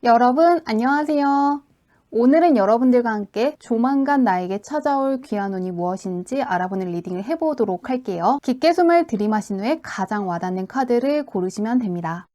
여러분 안녕하세요. 오늘은 여러분들과 함께 조만간 나에게 찾아올 귀한 운이 무엇인지 알아보는 리딩을 해보도록 할게요. 깊게 숨을 들이마신 후에 가장 와닿는 카드를 고르시면 됩니다.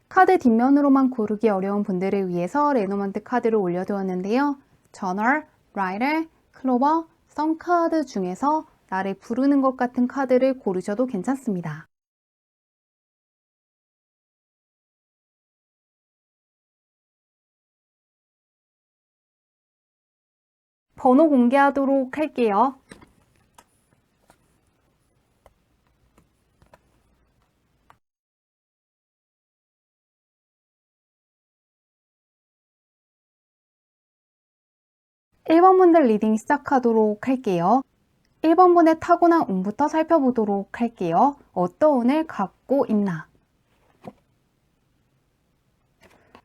카드 뒷면으로만 고르기 어려운 분들을 위해서 레노먼트 카드를 올려두었는데요. 저널, 라이터, 클로버, 썬카드 중에서 나를 부르는 것 같은 카드를 고르셔도 괜찮습니다. 번호 공개하도록 할게요. 1번 분들 리딩 시작하도록 할게요. 1번 분의 타고난 운부터 살펴보도록 할게요. 어떤 운을 갖고 있나?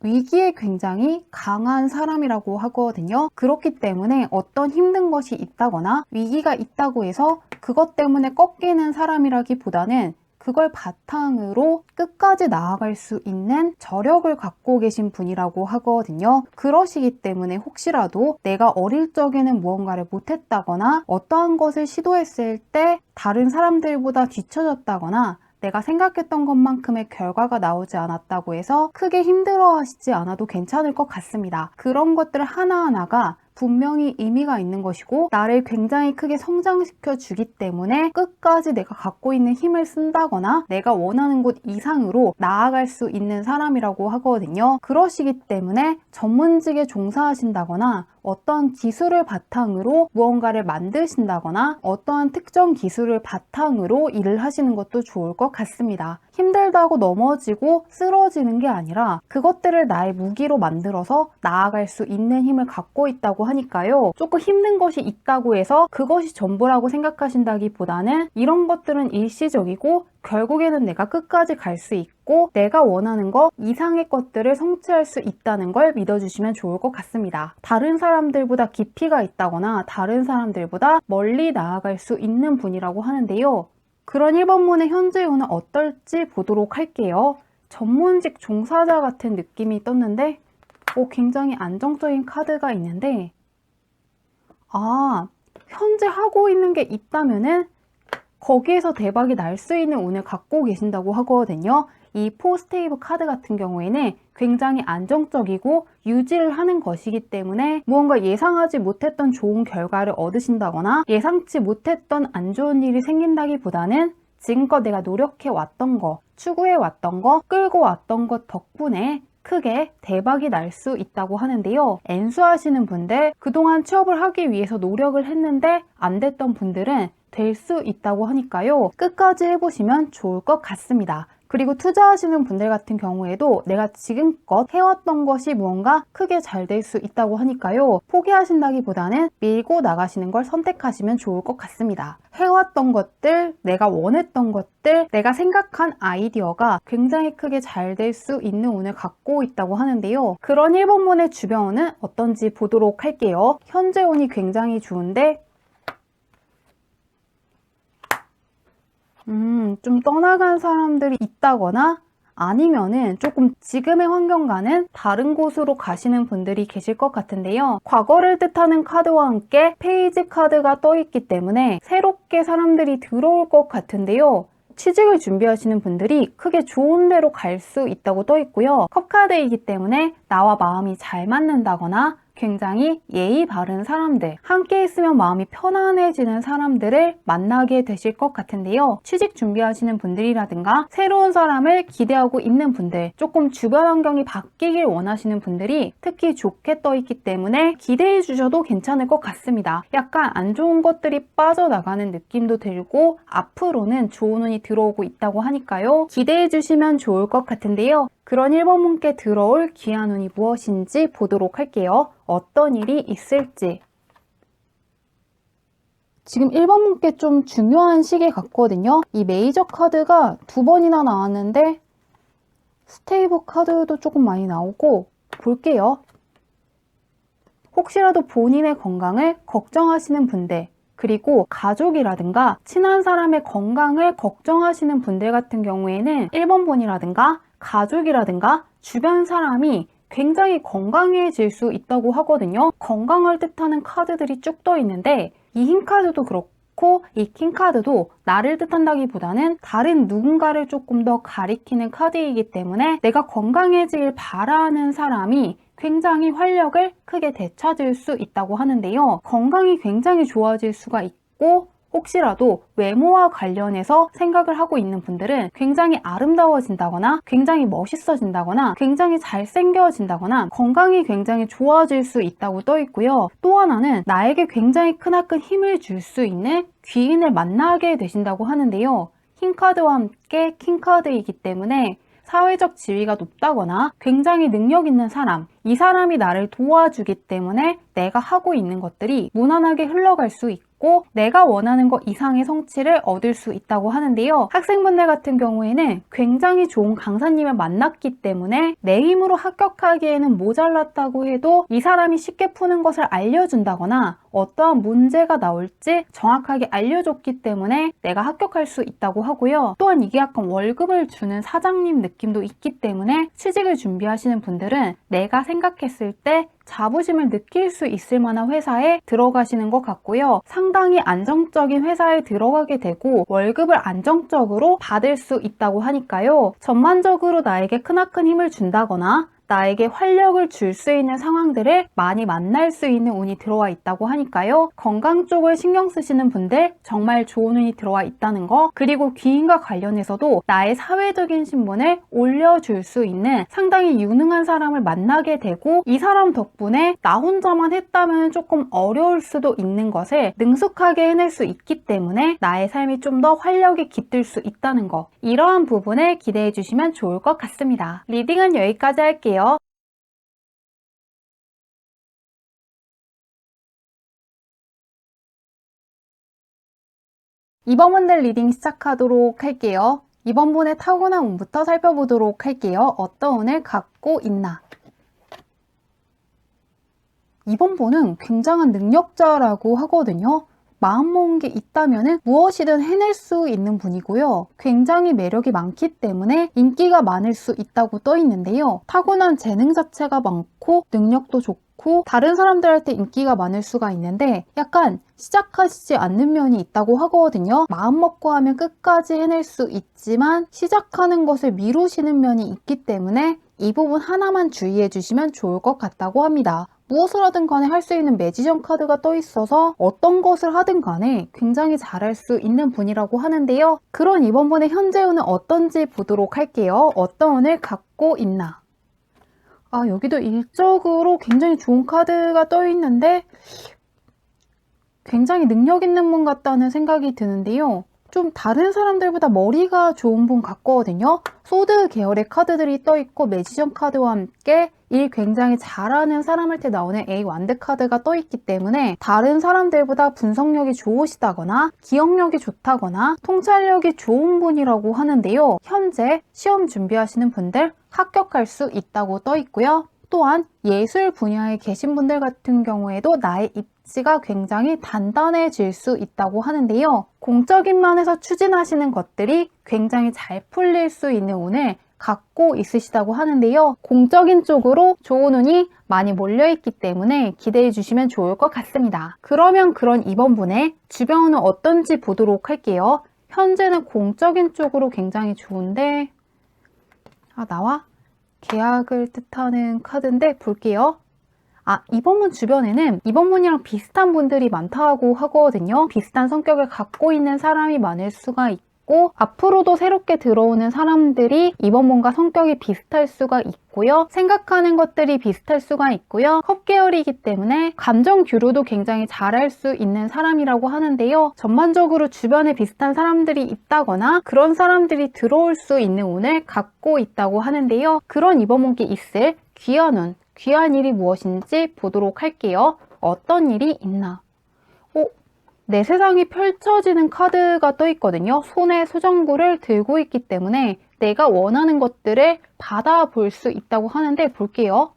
위기에 굉장히 강한 사람이라고 하거든요. 그렇기 때문에 어떤 힘든 것이 있다거나 위기가 있다고 해서 그것 때문에 꺾이는 사람이라기보다는 그걸 바탕으로 끝까지 나아갈 수 있는 저력을 갖고 계신 분이라고 하거든요. 그러시기 때문에 혹시라도 내가 어릴 적에는 무언가를 못했다거나 어떠한 것을 시도했을 때 다른 사람들보다 뒤처졌다거나 내가 생각했던 것만큼의 결과가 나오지 않았다고 해서 크게 힘들어 하시지 않아도 괜찮을 것 같습니다. 그런 것들 하나하나가 분명히 의미가 있는 것이고 나를 굉장히 크게 성장시켜 주기 때문에 끝까지 내가 갖고 있는 힘을 쓴다거나 내가 원하는 곳 이상으로 나아갈 수 있는 사람이라고 하거든요. 그러시기 때문에 전문직에 종사하신다거나 어떠한 기술을 바탕으로 무언가를 만드신다거나 어떠한 특정 기술을 바탕으로 일을 하시는 것도 좋을 것 같습니다. 힘들다고 넘어지고 쓰러지는 게 아니라 그것들을 나의 무기로 만들어서 나아갈 수 있는 힘을 갖고 있다고 하니까요. 조금 힘든 것이 있다고 해서 그것이 전부라고 생각하신다기보다는 이런 것들은 일시적이고 결국에는 내가 끝까지 갈 수 있고 내가 원하는 것 이상의 것들을 성취할 수 있다는 걸 믿어주시면 좋을 것 같습니다. 다른 사람들보다 깊이가 있다거나 다른 사람들보다 멀리 나아갈 수 있는 분이라고 하는데요. 그런 1번문의 현재 운은 어떨지 보도록 할게요. 전문직 종사자 같은 느낌이 떴는데 굉장히 안정적인 카드가 있는데 현재 하고 있는 게 있다면은 거기에서 대박이 날 수 있는 운을 갖고 계신다고 하거든요. 이 포스테이브 카드 같은 경우에는 굉장히 안정적이고 유지를 하는 것이기 때문에 무언가 예상하지 못했던 좋은 결과를 얻으신다거나 예상치 못했던 안 좋은 일이 생긴다기보다는 지금껏 내가 노력해 왔던 거, 추구해 왔던 거, 끌고 왔던 것 덕분에 크게 대박이 날 수 있다고 하는데요. N수하시는 분들, 그동안 취업을 하기 위해서 노력을 했는데 안 됐던 분들은 될 수 있다고 하니까요. 끝까지 해보시면 좋을 것 같습니다. 그리고 투자하시는 분들 같은 경우에도 내가 지금껏 해왔던 것이 무언가 크게 잘 될 수 있다고 하니까요. 포기하신다기보다는 밀고 나가시는 걸 선택하시면 좋을 것 같습니다. 해왔던 것들, 내가 원했던 것들, 내가 생각한 아이디어가 굉장히 크게 잘 될 수 있는 운을 갖고 있다고 하는데요. 그런 1번문의 주변 운은 어떤지 보도록 할게요. 현재 운이 굉장히 좋은데 좀 떠나간 사람들이 있다거나 아니면은 조금 지금의 환경과는 다른 곳으로 가시는 분들이 계실 것 같은데요. 과거를 뜻하는 카드와 함께 페이지 카드가 떠 있기 때문에 새롭게 사람들이 들어올 것 같은데요. 취직을 준비하시는 분들이 크게 좋은 데로 갈 수 있다고 떠 있고요. 컵카드이기 때문에 나와 마음이 잘 맞는다거나 굉장히 예의 바른 사람들, 함께 있으면 마음이 편안해지는 사람들을 만나게 되실 것 같은데요. 취직 준비하시는 분들이라든가 새로운 사람을 기대하고 있는 분들, 조금 주변 환경이 바뀌길 원하시는 분들이 특히 좋게 떠 있기 때문에 기대해 주셔도 괜찮을 것 같습니다. 약간 안 좋은 것들이 빠져나가는 느낌도 들고 앞으로는 좋은 운이 들어오고 있다고 하니까요. 기대해 주시면 좋을 것 같은데요. 그런 1번문께 들어올 귀한 운이 무엇인지 보도록 할게요. 어떤 일이 있을지. 지금 1번문께 좀 중요한 시기 같거든요. 이 메이저 카드가 2번이나 나왔는데 스테이브 카드도 조금 많이 나오고 볼게요. 혹시라도 본인의 건강을 걱정하시는 분들, 그리고 가족이라든가 친한 사람의 건강을 걱정하시는 분들 같은 경우에는 1번 본이라든가 가족이라든가 주변 사람이 굉장히 건강해질 수 있다고 하거든요. 건강을 뜻하는 카드들이 쭉 떠 있는데 이 흰 카드도 그렇고 이 킹 카드도 나를 뜻한다기보다는 다른 누군가를 조금 더 가리키는 카드이기 때문에 내가 건강해지길 바라는 사람이 굉장히 활력을 크게 되찾을 수 있다고 하는데요. 건강이 굉장히 좋아질 수가 있고 혹시라도 외모와 관련해서 생각을 하고 있는 분들은 굉장히 아름다워진다거나 굉장히 멋있어진다거나 굉장히 잘생겨진다거나 건강이 굉장히 좋아질 수 있다고 떠 있고요. 또 하나는 나에게 굉장히 크나큰 힘을 줄 수 있는 귀인을 만나게 되신다고 하는데요. 흰 카드와 함께 킹 카드이기 때문에 사회적 지위가 높다거나 굉장히 능력 있는 사람, 이 사람이 나를 도와주기 때문에 내가 하고 있는 것들이 무난하게 흘러갈 수 있고 내가 원하는 것 이상의 성취를 얻을 수 있다고 하는데요. 학생분들 같은 경우에는 굉장히 좋은 강사님을 만났기 때문에 내 힘으로 합격하기에는 모자랐다고 해도 이 사람이 쉽게 푸는 것을 알려준다거나 어떠한 문제가 나올지 정확하게 알려줬기 때문에 내가 합격할 수 있다고 하고요. 또한 이게 약간 월급을 주는 사장님 느낌도 있기 때문에 취직을 준비하시는 분들은 내가 생각했을 때 자부심을 느낄 수 있을 만한 회사에 들어가시는 것 같고요. 상당히 안정적인 회사에 들어가게 되고 월급을 안정적으로 받을 수 있다고 하니까요. 전반적으로 나에게 크나큰 힘을 준다거나 나에게 활력을 줄 수 있는 상황들을 많이 만날 수 있는 운이 들어와 있다고 하니까요. 건강 쪽을 신경 쓰시는 분들 정말 좋은 운이 들어와 있다는 거, 그리고 귀인과 관련해서도 나의 사회적인 신분을 올려줄 수 있는 상당히 유능한 사람을 만나게 되고 이 사람 덕분에 나 혼자만 했다면 조금 어려울 수도 있는 것을 능숙하게 해낼 수 있기 때문에 나의 삶이 좀 더 활력이 깃들 수 있다는 거, 이러한 부분을 기대해 주시면 좋을 것 같습니다. 리딩은 여기까지 할게요. 이번 분들 리딩 시작하도록 할게요. 이번 분의 타고난 운부터 살펴보도록 할게요. 어떤 운을 갖고 있나? 이번 분은 굉장한 능력자라고 하거든요. 마음먹은 게 있다면 무엇이든 해낼 수 있는 분이고요. 굉장히 매력이 많기 때문에 인기가 많을 수 있다고 떠 있는데요. 타고난 재능 자체가 많고 능력도 좋고 다른 사람들한테 인기가 많을 수가 있는데 약간 시작하시지 않는 면이 있다고 하거든요. 마음먹고 하면 끝까지 해낼 수 있지만 시작하는 것을 미루시는 면이 있기 때문에 이 부분 하나만 주의해 주시면 좋을 것 같다고 합니다. 무엇을 하든 간에 할 수 있는 매지션 카드가 떠 있어서 어떤 것을 하든 간에 굉장히 잘할 수 있는 분이라고 하는데요. 그런 이번 분의 현재 운은 어떤지 보도록 할게요. 어떤 운을 갖고 있나? 여기도 일적으로 굉장히 좋은 카드가 떠 있는데 굉장히 능력 있는 분 같다는 생각이 드는데요. 좀 다른 사람들보다 머리가 좋은 분 같거든요. 소드 계열의 카드들이 떠 있고 매지션 카드와 함께 일 굉장히 잘하는 사람한테 나오는 A 완드 카드가 떠 있기 때문에 다른 사람들보다 분석력이 좋으시다거나 기억력이 좋다거나 통찰력이 좋은 분이라고 하는데요. 현재 시험 준비하시는 분들 합격할 수 있다고 떠 있고요. 또한 예술 분야에 계신 분들 같은 경우에도 나의 입지가 굉장히 단단해질 수 있다고 하는데요. 공적인 면에서 추진하시는 것들이 굉장히 잘 풀릴 수 있는 운을 갖고 있으시다고 하는데요. 공적인 쪽으로 좋은 운이 많이 몰려있기 때문에 기대해 주시면 좋을 것 같습니다. 그러면 그런 이번 분의 주변 운은 어떤지 보도록 할게요. 현재는 공적인 쪽으로 굉장히 좋은데 나와? 계약을 뜻하는 카드인데 볼게요. 이번 분 주변에는 이번 분이랑 비슷한 분들이 많다고 하거든요. 비슷한 성격을 갖고 있는 사람이 많을 수가 있고 앞으로도 새롭게 들어오는 사람들이 이번 분과 성격이 비슷할 수가 있고요. 생각하는 것들이 비슷할 수가 있고요. 컵 계열이기 때문에 감정 교류도 굉장히 잘할 수 있는 사람이라고 하는데요. 전반적으로 주변에 비슷한 사람들이 있다거나 그런 사람들이 들어올 수 있는 운을 갖고 있다고 하는데요. 그런 이번 분께 있을 귀한 운, 귀한 일이 무엇인지 보도록 할게요. 어떤 일이 있나? 내 세상이 펼쳐지는 카드가 떠 있거든요. 손에 수정구를 들고 있기 때문에 내가 원하는 것들을 받아볼 수 있다고 하는데 볼게요.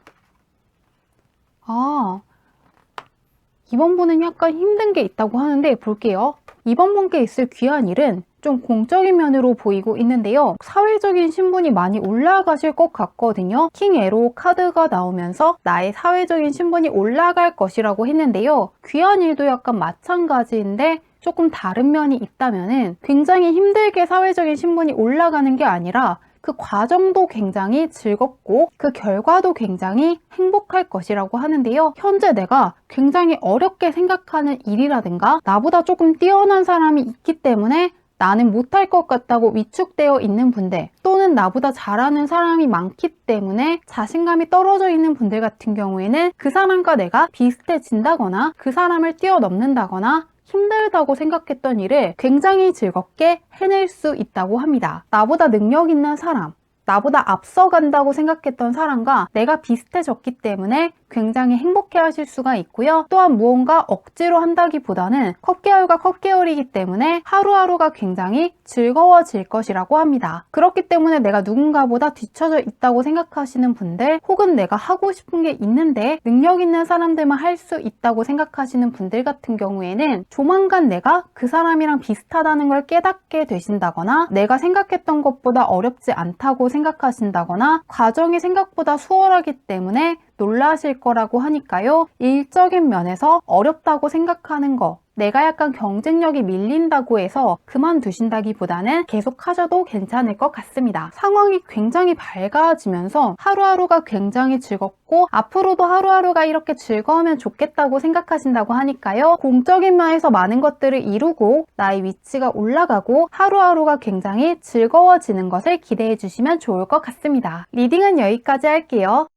이번 분은 약간 힘든 게 있다고 하는데 볼게요. 이번 분께 있을 귀한 일은 좀 공적인 면으로 보이고 있는데요. 사회적인 신분이 많이 올라가실 것 같거든요. 킹 에로 카드가 나오면서 나의 사회적인 신분이 올라갈 것이라고 했는데요. 귀한 일도 약간 마찬가지인데 조금 다른 면이 있다면은 굉장히 힘들게 사회적인 신분이 올라가는 게 아니라 그 과정도 굉장히 즐겁고 그 결과도 굉장히 행복할 것이라고 하는데요. 현재 내가 굉장히 어렵게 생각하는 일이라든가 나보다 조금 뛰어난 사람이 있기 때문에 나는 못할 것 같다고 위축되어 있는 분들, 또는 나보다 잘하는 사람이 많기 때문에 자신감이 떨어져 있는 분들 같은 경우에는 그 사람과 내가 비슷해진다거나 그 사람을 뛰어넘는다거나 힘들다고 생각했던 일을 굉장히 즐겁게 해낼 수 있다고 합니다. 나보다 능력 있는 사람, 나보다 앞서간다고 생각했던 사람과 내가 비슷해졌기 때문에 굉장히 행복해 하실 수가 있고요. 또한 무언가 억지로 한다기보다는 컵계열과 컵계열이기 때문에 하루하루가 굉장히 즐거워질 것이라고 합니다. 그렇기 때문에 내가 누군가보다 뒤처져 있다고 생각하시는 분들, 혹은 내가 하고 싶은 게 있는데 능력 있는 사람들만 할 수 있다고 생각하시는 분들 같은 경우에는 조만간 내가 그 사람이랑 비슷하다는 걸 깨닫게 되신다거나 내가 생각했던 것보다 어렵지 않다고 생각하신다거나 과정이 생각보다 수월하기 때문에 놀라실 거라고 하니까요. 일적인 면에서 어렵다고 생각하는 거, 내가 약간 경쟁력이 밀린다고 해서 그만두신다기보다는 계속 하셔도 괜찮을 것 같습니다. 상황이 굉장히 밝아지면서 하루하루가 굉장히 즐겁고 앞으로도 하루하루가 이렇게 즐거우면 좋겠다고 생각하신다고 하니까요. 공적인 면에서 많은 것들을 이루고 나의 위치가 올라가고 하루하루가 굉장히 즐거워지는 것을 기대해 주시면 좋을 것 같습니다. 리딩은 여기까지 할게요.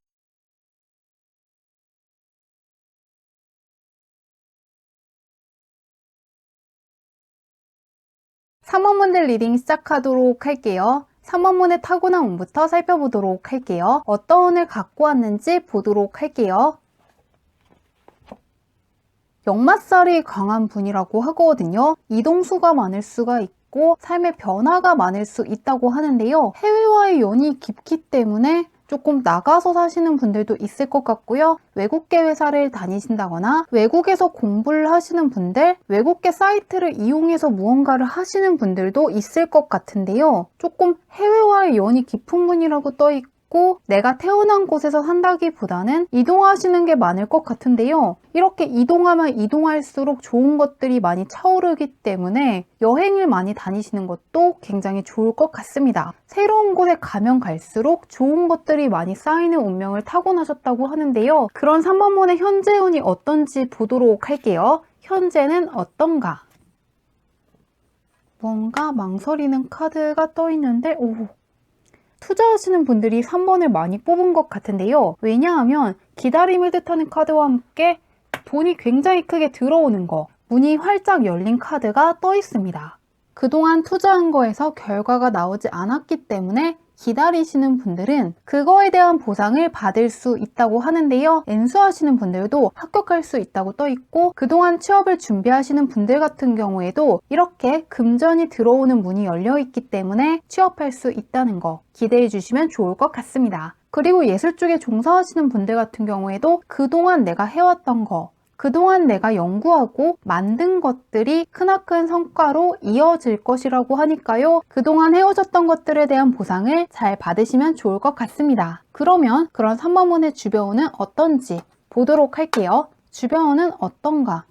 3원문들 리딩 시작하도록 할게요. 3원문의 타고난 운부터 살펴보도록 할게요. 어떤 운을 갖고 왔는지 보도록 할게요. 역마살이 강한 분이라고 하거든요. 이동수가 많을 수가 있고 삶의 변화가 많을 수 있다고 하는데요. 해외와의 연이 깊기 때문에 조금 나가서 사시는 분들도 있을 것 같고요. 외국계 회사를 다니신다거나 외국에서 공부를 하시는 분들, 외국계 사이트를 이용해서 무언가를 하시는 분들도 있을 것 같은데요. 조금 해외와의 연이 깊은 분이라고 떠있고 내가 태어난 곳에서 산다기보다는 이동하시는 게 많을 것 같은데요. 이렇게 이동하면 이동할수록 좋은 것들이 많이 차오르기 때문에 여행을 많이 다니시는 것도 굉장히 좋을 것 같습니다. 새로운 곳에 가면 갈수록 좋은 것들이 많이 쌓이는 운명을 타고나셨다고 하는데요. 그런 3번문의 현재 운이 어떤지 보도록 할게요. 현재는 어떤가? 뭔가 망설이는 카드가 떠 있는데 투자하시는 분들이 3번을 많이 뽑은 것 같은데요. 왜냐하면 기다림을 뜻하는 카드와 함께 돈이 굉장히 크게 들어오는 거, 문이 활짝 열린 카드가 떠 있습니다. 그동안 투자한 거에서 결과가 나오지 않았기 때문에 기다리시는 분들은 그거에 대한 보상을 받을 수 있다고 하는데요. 엔수하시는 분들도 합격할 수 있다고 떠 있고 그동안 취업을 준비하시는 분들 같은 경우에도 이렇게 금전이 들어오는 문이 열려 있기 때문에 취업할 수 있다는 거 기대해 주시면 좋을 것 같습니다. 그리고 예술 쪽에 종사하시는 분들 같은 경우에도 그동안 내가 해왔던 거, 그동안 내가 연구하고 만든 것들이 크나큰 성과로 이어질 것이라고 하니까요. 그동안 해오셨던 것들에 대한 보상을 잘 받으시면 좋을 것 같습니다. 그러면 그런 3번문의 주변운은 어떤지 보도록 할게요. 주변운은 어떤가?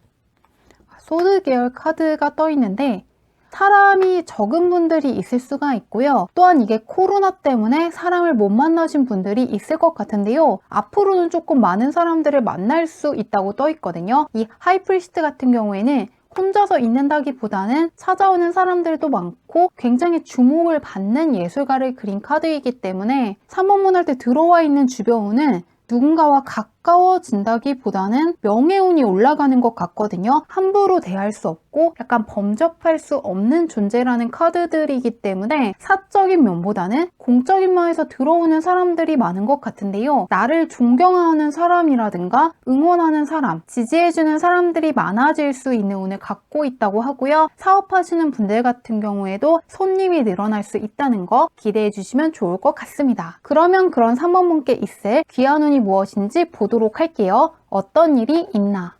소드 계열 카드가 떠 있는데 사람이 적은 분들이 있을 수가 있고요. 또한 이게 코로나 때문에 사람을 못 만나신 분들이 있을 것 같은데요. 앞으로는 조금 많은 사람들을 만날 수 있다고 떠 있거든요. 이 하이프리스트 같은 경우에는 혼자서 있는다기보다는 찾아오는 사람들도 많고 굉장히 주목을 받는 예술가를 그린 카드이기 때문에 3번문 할 때 들어와 있는 주변운은 누군가와 가까워진다기보다는 명예운이 올라가는 것 같거든요. 함부로 대할 수 없고 약간 범접할 수 없는 존재라는 카드들이기 때문에 사적인 면보다는 공적인 면에서 들어오는 사람들이 많은 것 같은데요. 나를 존경하는 사람이라든가 응원하는 사람, 지지해주는 사람들이 많아질 수 있는 운을 갖고 있다고 하고요. 사업하시는 분들 같은 경우에도 손님이 늘어날 수 있다는 거 기대해 주시면 좋을 것 같습니다. 그러면 그런 3번분께 있을 귀한 운이 무엇인지 보도록 할게요. 어떤 일이 있나?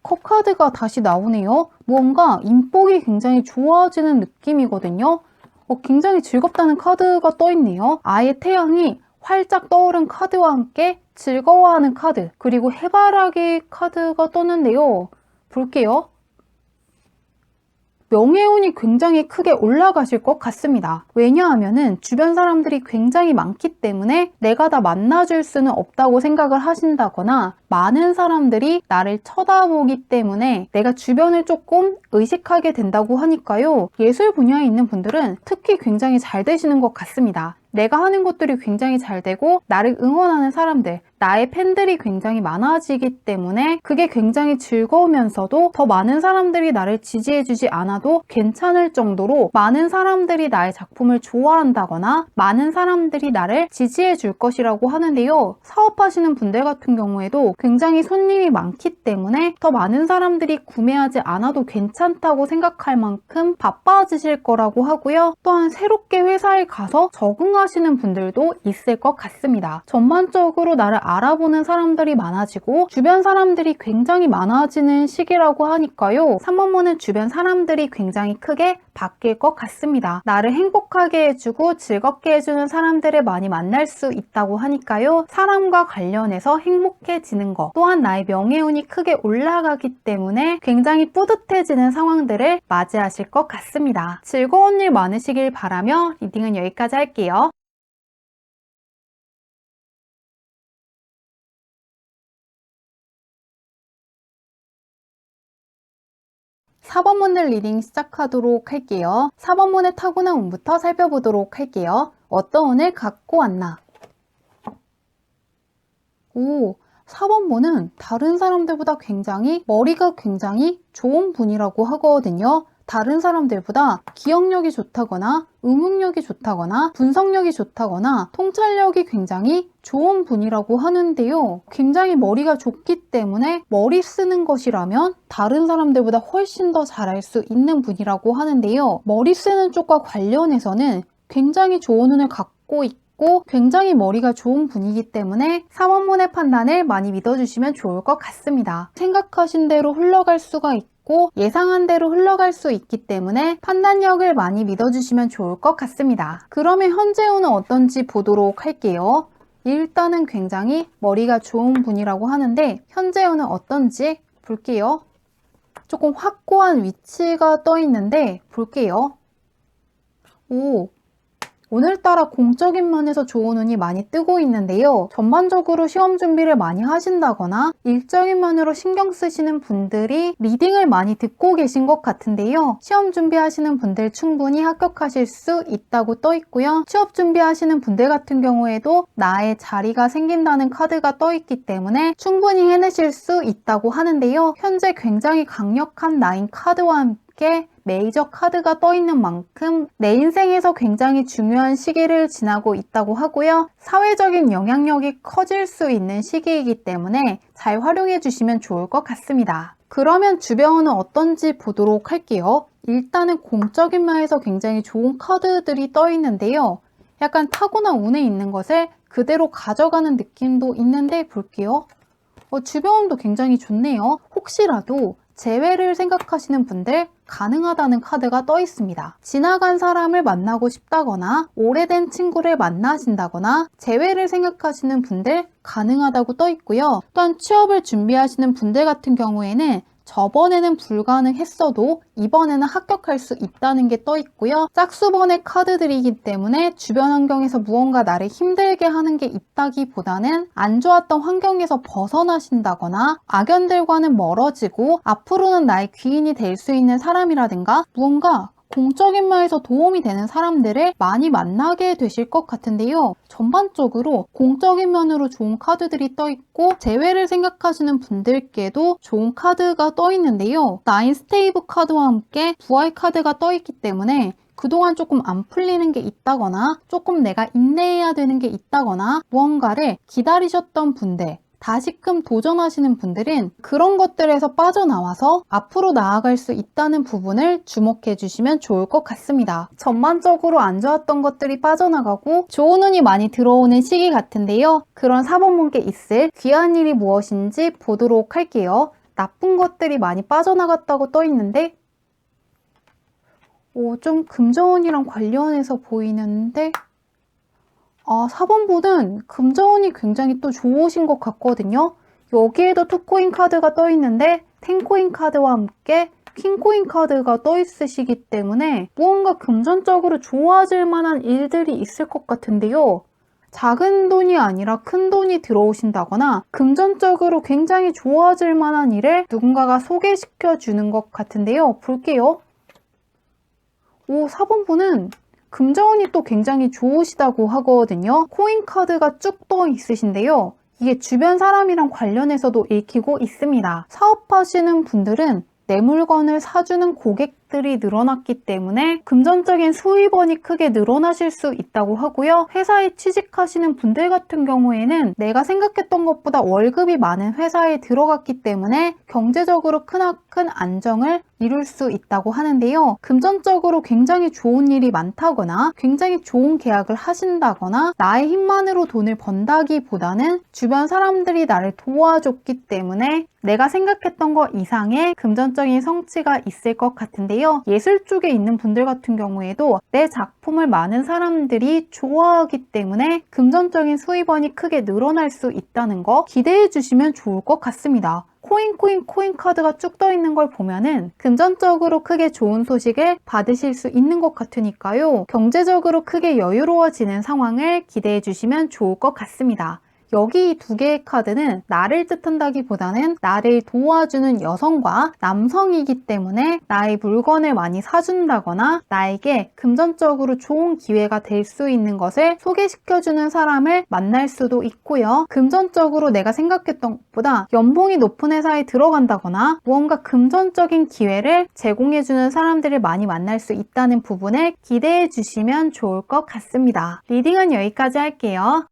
컵 카드가 다시 나오네요. 무언가 인복이 굉장히 좋아지는 느낌이거든요. 굉장히 즐겁다는 카드가 떠있네요. 아예 태양이 활짝 떠오른 카드와 함께 즐거워하는 카드, 그리고 해바라기 카드가 떴는데요. 볼게요. 명예운이 굉장히 크게 올라가실 것 같습니다. 왜냐하면 주변 사람들이 굉장히 많기 때문에 내가 다 만나줄 수는 없다고 생각을 하신다거나, 많은 사람들이 나를 쳐다보기 때문에 내가 주변을 조금 의식하게 된다고 하니까요. 예술 분야에 있는 분들은 특히 굉장히 잘 되시는 것 같습니다. 내가 하는 것들이 굉장히 잘 되고 나를 응원하는 사람들, 나의 팬들이 굉장히 많아지기 때문에 그게 굉장히 즐거우면서도 더 많은 사람들이 나를 지지해주지 않아도 괜찮을 정도로 많은 사람들이 나의 작품을 좋아한다거나 많은 사람들이 나를 지지해줄 것이라고 하는데요. 사업하시는 분들 같은 경우에도 굉장히 손님이 많기 때문에 더 많은 사람들이 구매하지 않아도 괜찮다고 생각할 만큼 바빠지실 거라고 하고요. 또한 새롭게 회사에 가서 적응하시는 분들도 있을 것 같습니다. 전반적으로 나를 알아보는 사람들이 많아지고 주변 사람들이 굉장히 많아지는 시기라고 하니까요. 3번문은 주변 사람들이 굉장히 크게 바뀔 것 같습니다. 나를 행복하게 해주고 즐겁게 해주는 사람들을 많이 만날 수 있다고 하니까요. 사람과 관련해서 행복해지는 것, 또한 나의 명예운이 크게 올라가기 때문에 굉장히 뿌듯해지는 상황들을 맞이하실 것 같습니다. 즐거운 일 많으시길 바라며 리딩은 여기까지 할게요. 4번문을 리딩 시작하도록 할게요. 4번문의 타고난 운부터 살펴보도록 할게요. 어떤 운을 갖고 왔나? 4번문은 다른 사람들보다 머리가 굉장히 좋은 분이라고 하거든요. 다른 사람들보다 기억력이 좋다거나 응용력이 좋다거나 분석력이 좋다거나 통찰력이 굉장히 좋은 분이라고 하는데요. 굉장히 머리가 좋기 때문에 머리 쓰는 것이라면 다른 사람들보다 훨씬 더 잘할 수 있는 분이라고 하는데요. 머리 쓰는 쪽과 관련해서는 굉장히 좋은 운을 갖고 있고 굉장히 머리가 좋은 분이기 때문에 4번문의 판단을 많이 믿어주시면 좋을 것 같습니다. 생각하신 대로 흘러갈 수가 있고 예상한 대로 흘러갈 수 있기 때문에 판단력을 많이 믿어주시면 좋을 것 같습니다. 그러면 현재 운은 어떤지 보도록 할게요. 일단은 굉장히 머리가 좋은 분이라고 하는데 현재 운은 어떤지 볼게요. 조금 확고한 위치가 떠 있는데 볼게요. 오늘따라 공적인 면에서 좋은 운이 많이 뜨고 있는데요. 전반적으로 시험 준비를 많이 하신다거나 일적인 면으로 신경 쓰시는 분들이 리딩을 많이 듣고 계신 것 같은데요. 시험 준비하시는 분들 충분히 합격하실 수 있다고 떠 있고요. 취업 준비하시는 분들 같은 경우에도 나의 자리가 생긴다는 카드가 떠 있기 때문에 충분히 해내실 수 있다고 하는데요. 현재 굉장히 강력한 나인 카드와 함께 메이저 카드가 떠 있는 만큼 내 인생에서 굉장히 중요한 시기를 지나고 있다고 하고요. 사회적인 영향력이 커질 수 있는 시기이기 때문에 잘 활용해 주시면 좋을 것 같습니다. 그러면 주변은 어떤지 보도록 할게요. 일단은 공적인 면에서 굉장히 좋은 카드들이 떠 있는데요. 약간 타고난 운에 있는 것을 그대로 가져가는 느낌도 있는데 볼게요. 주변도 굉장히 좋네요. 혹시라도 재회를 생각하시는 분들 가능하다는 카드가 떠 있습니다. 지나간 사람을 만나고 싶다거나 오래된 친구를 만나신다거나 재회를 생각하시는 분들 가능하다고 떠 있고요. 또한 취업을 준비하시는 분들 같은 경우에는 저번에는 불가능했어도 이번에는 합격할 수 있다는 게 떠 있고요. 짝수번의 카드들이기 때문에 주변 환경에서 무언가 나를 힘들게 하는 게 있다기보다는 안 좋았던 환경에서 벗어나신다거나 악연들과는 멀어지고 앞으로는 나의 귀인이 될 수 있는 사람이라든가 무언가 공적인 면에서 도움이 되는 사람들을 많이 만나게 되실 것 같은데요. 전반적으로 공적인 면으로 좋은 카드들이 떠 있고 재회를 생각하시는 분들께도 좋은 카드가 떠 있는데요. 나인 스테이브 카드와 함께 부활 카드가 떠 있기 때문에 그동안 조금 안 풀리는 게 있다거나 조금 내가 인내해야 되는 게 있다거나 무언가를 기다리셨던 분들 다시금 도전하시는 분들은 그런 것들에서 빠져나와서 앞으로 나아갈 수 있다는 부분을 주목해 주시면 좋을 것 같습니다. 전반적으로 안 좋았던 것들이 빠져나가고 좋은 운이 많이 들어오는 시기 같은데요. 그런 4번문께 있을 귀한 일이 무엇인지 보도록 할게요. 나쁜 것들이 많이 빠져나갔다고 떠 있는데 좀 금전운이랑 관련해서 보이는데 4번분은 금전운이 굉장히 또 좋으신 것 같거든요. 여기에도 투코인 카드가 떠 있는데 10코인 카드와 함께 퀸코인 카드가 떠 있으시기 때문에 무언가 금전적으로 좋아질 만한 일들이 있을 것 같은데요. 작은 돈이 아니라 큰 돈이 들어오신다거나 금전적으로 굉장히 좋아질 만한 일을 누군가가 소개시켜 주는 것 같은데요. 볼게요. 4번분은 금전운이 또 굉장히 좋으시다고 하거든요. 코인 카드가 쭉 떠 있으신데요. 이게 주변 사람이랑 관련해서도 읽히고 있습니다. 사업하시는 분들은 내 물건을 사주는 고객들이 늘어났기 때문에 금전적인 수입원이 크게 늘어나실 수 있다고 하고요. 회사에 취직하시는 분들 같은 경우에는 내가 생각했던 것보다 월급이 많은 회사에 들어갔기 때문에 경제적으로 크나큰 안정을 이룰 수 있다고 하는데요. 금전적으로 굉장히 좋은 일이 많다거나 굉장히 좋은 계약을 하신다거나 나의 힘만으로 돈을 번다기보다는 주변 사람들이 나를 도와줬기 때문에 내가 생각했던 것 이상의 금전적인 성취가 있을 것 같은데요. 예술 쪽에 있는 분들 같은 경우에도 내 작품을 많은 사람들이 좋아하기 때문에 금전적인 수입원이 크게 늘어날 수 있다는 거 기대해 주시면 좋을 것 같습니다. 코인 카드가 쭉 떠 있는 걸 보면은 금전적으로 크게 좋은 소식을 받으실 수 있는 것 같으니까요. 경제적으로 크게 여유로워지는 상황을 기대해 주시면 좋을 것 같습니다. 여기 이 두 개의 카드는 나를 뜻한다기보다는 나를 도와주는 여성과 남성이기 때문에 나의 물건을 많이 사준다거나 나에게 금전적으로 좋은 기회가 될 수 있는 것을 소개시켜주는 사람을 만날 수도 있고요. 금전적으로 내가 생각했던 것보다 연봉이 높은 회사에 들어간다거나 무언가 금전적인 기회를 제공해주는 사람들을 많이 만날 수 있다는 부분을 기대해 주시면 좋을 것 같습니다. 리딩은 여기까지 할게요.